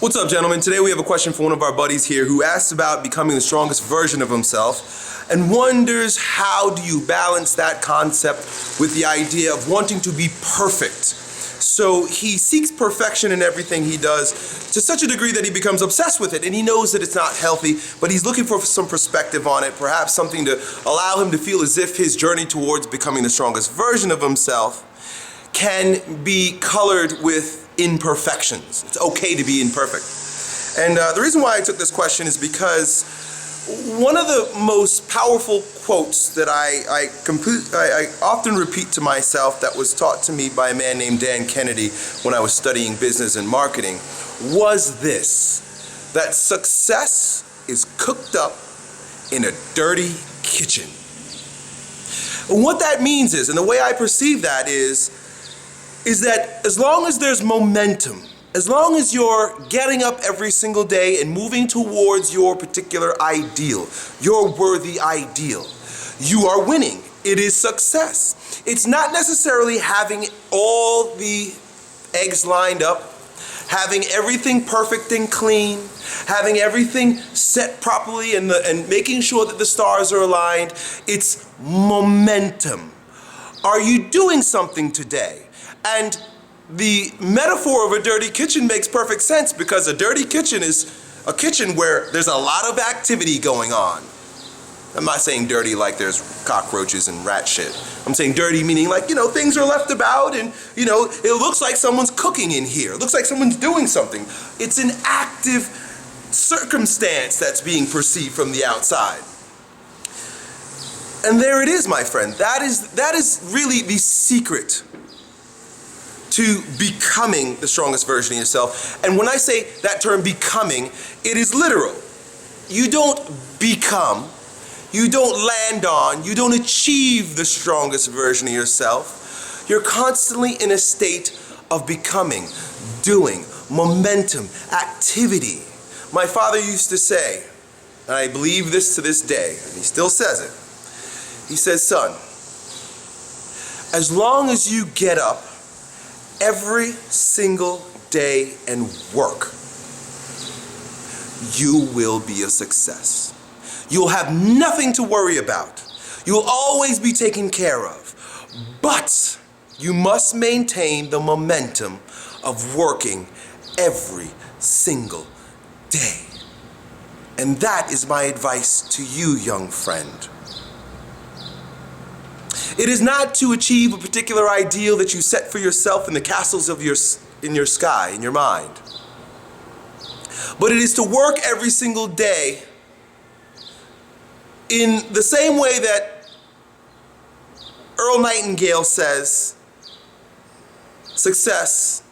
What's up, gentlemen? Today we have a question for one of our buddies here who asks about becoming the strongest version of himself and wonders how do you balance that concept with the idea of wanting to be perfect. So he seeks perfection in everything he does to such a degree that he becomes obsessed with it, and he knows that it's not healthy, but he's looking for some perspective on it, perhaps something to allow him to feel as if his journey towards becoming the strongest version of himself can be colored with imperfections. It's okay to be imperfect. And the reason why I took this question is because one of the most powerful quotes that I often repeat to myself that was taught to me by a man named Dan Kennedy when I was studying business and marketing was this: that success is cooked up in a dirty kitchen. And what that means is, and the way I perceive that is that as long as there's momentum, as long as you're getting up every single day and moving towards your particular ideal, your worthy ideal, you are winning. It is success. It's not necessarily having all the eggs lined up, having everything perfect and clean, having everything set properly and making sure that the stars are aligned. It's momentum. Are you doing something today? And the metaphor of a dirty kitchen makes perfect sense, because a dirty kitchen is a kitchen where there's a lot of activity going on. I'm not saying dirty like there's cockroaches and rat shit. I'm saying dirty meaning like, things are left about and, it looks like someone's cooking in here. It looks like someone's doing something. It's an active circumstance that's being perceived from the outside. And there it is, my friend. That is really the secret to becoming the strongest version of yourself. And when I say that term becoming, it is literal. You don't become, you don't land on, you don't achieve the strongest version of yourself. You're constantly in a state of becoming, doing, momentum, activity. My father used to say, and I believe this to this day, and he still says it, he says, son, as long as you get up every single day and work, you will be a success. You'll have nothing to worry about. You'll always be taken care of. But you must maintain the momentum of working every single day. And that is my advice to you, young friend. It is not to achieve a particular ideal that you set for yourself in the castles of in your sky, in your mind. But it is to work every single day in the same way that Earl Nightingale says, success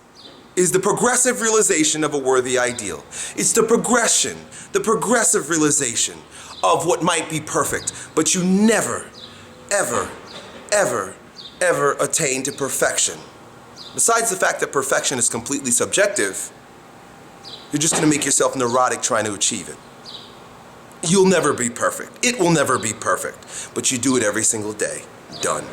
is the progressive realization of a worthy ideal. It's the progression, the progressive realization of what might be perfect, but you never, ever attain to perfection. Besides the fact that perfection is completely subjective, you're just going to make yourself neurotic trying to achieve it. You'll never be perfect. It will never be perfect, but you do it every single day. Done.